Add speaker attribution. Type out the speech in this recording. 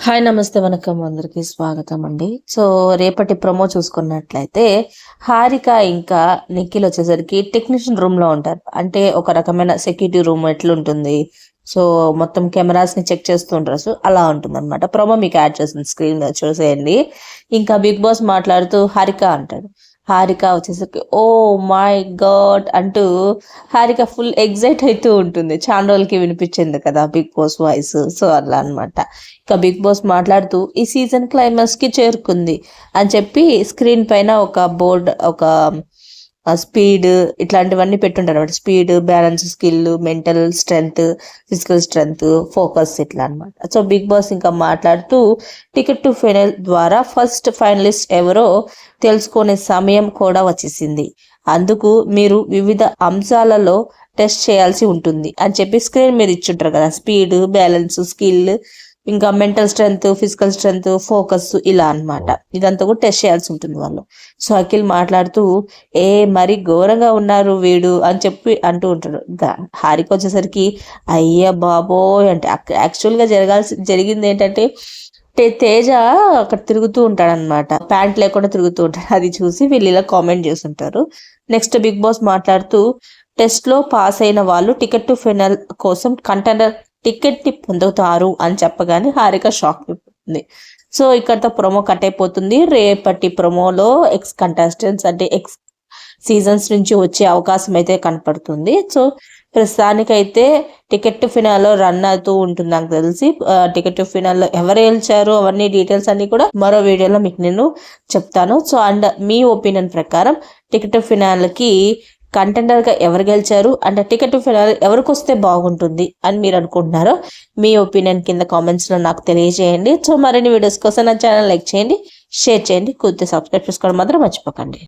Speaker 1: Hi నమస్తే వనకం అందరికి స్వాగతం అండి. సో రేపటి ప్రమో చూసుకున్నట్లయితే హారిక ఇంకా నిఖిల్ వచ్చేసరికి టెక్నీషియన్ రూమ్ లో ఉంటారు. అంటే ఒక రకమైన సెక్యూరిటీ రూమ్ ఎట్లుంటుంది, సో మొత్తం కెమెరాస్ ని చెక్ చేస్తుంటారు. సో అలా ఉంటుంది అనమాట. ప్రమో మీకు యాడ్ చేసింది స్క్రీన్ మీద చూసేయండి. ఇంకా బిగ్ బాస్ మాట్లాడుతూ హారిక అంటాడు. హారిక వచ్చేసరికి ఓ మై గాడ్ అంటూ హారిక ఫుల్ ఎగ్జైట్ అవుతూ ఉంటుంది. చాలా రోజులకి వినిపించింది కదా బిగ్ బాస్ వాయిస్. సో అలా అనమాట. ఇక బిగ్ బాస్ మాట్లాడుతూ ఈ సీజన్ క్లైమాక్స్ కి చేరుకుంది అని చెప్పి స్క్రీన్ పైన ఒక బోర్డ్, ఒక స్పీడ్ ఇట్లాంటివన్నీ పెట్టుంటారు అనమాట. Speed, balance, skill, mental strength, physical strength, focus ఇట్లా అనమాట. సో బిగ్ బాస్ ఇంకా మాట్లాడుతూ టికెట్ టు ఫైనల్ ద్వారా ఫస్ట్ ఫైనలిస్ట్ ఎవరో తెలుసుకునే సమయం కూడా వచ్చేసింది. అందుకు మీరు వివిధ అంశాలలో టెస్ట్ చేయాల్సి ఉంటుంది అని చెప్పి స్క్రీన్ మీద ఇచ్చుంటారు కదా. స్పీడ్, బ్యాలెన్స్, స్కిల్, ఇంకా mental strength, physical strength, focus ఇలా అనమాట. ఇదంతా కూడా టెస్ట్ చేయాల్సి ఉంటుంది వాళ్ళు. సో అఖిల్ మాట్లాడుతూ మరి ఘోరంగా ఉన్నారు వీడు అని చెప్పి అంటూ ఉంటాడు. హారిక వచ్చేసరికి అయ్య బాబోయ్ అంటే యాక్చువల్గా జరిగింది ఏంటంటే తేజ అక్కడ తిరుగుతూ ఉంటాడు అనమాట. ప్యాంట్ లేకుండా తిరుగుతూ ఉంటాడు. అది చూసి వీళ్ళు ఇలా కామెంట్ చేస్తుంటారు. నెక్స్ట్ బిగ్ బాస్ మాట్లాడుతూ టెస్ట్ లో పాస్ అయిన వాళ్ళు టికెట్ టు ఫైనల్ కోసం కంటెండర్ టికెట్ ని పొందుతారు అని చెప్పగానే హారిక షాక్ అయిపోతుంది. సో ఇక్కడతో ప్రొమో కట్ అయిపోతుంది. రేపటి ప్రొమోలో ఎక్స్ కంటెస్టెంట్స్ అంటే ఎక్స్ సీజన్స్ నుంచి వచ్చే అవకాశం అయితే కనపడుతుంది. సో ప్రస్తుతానికైతే టికెట్ టు ఫినాల్లో రన్ అవుతూ ఉంటుంది. నాకు తెలిసి టికెట్ టు ఫినాల్లో ఎవరు గెలిచారు అవన్నీ డీటెయిల్స్ అన్ని కూడా మరో వీడియోలో మీకు నేను చెప్తాను. సో అండ్ మీ ఒపీనియన్ ప్రకారం టికెట్ టు ఫినాల్కి కంటెండర్ గా ఎవరు గెలిచారు అంటే టికెట్ టు ఫినాల్ ఎవరికి వస్తే బాగుంటుంది అని మీరు అనుకుంటున్నారో మీ ఒపీనియన్ కింద కామెంట్స్ లో నాకు తెలియజేయండి. సో మరిన్ని వీడియోస్ కోసం నా ఛానల్ లైక్ చేయండి, షేర్ చేయండి, కుదిరితే సబ్స్క్రైబ్ చేసుకోవడం మాత్రం మర్చిపోకండి.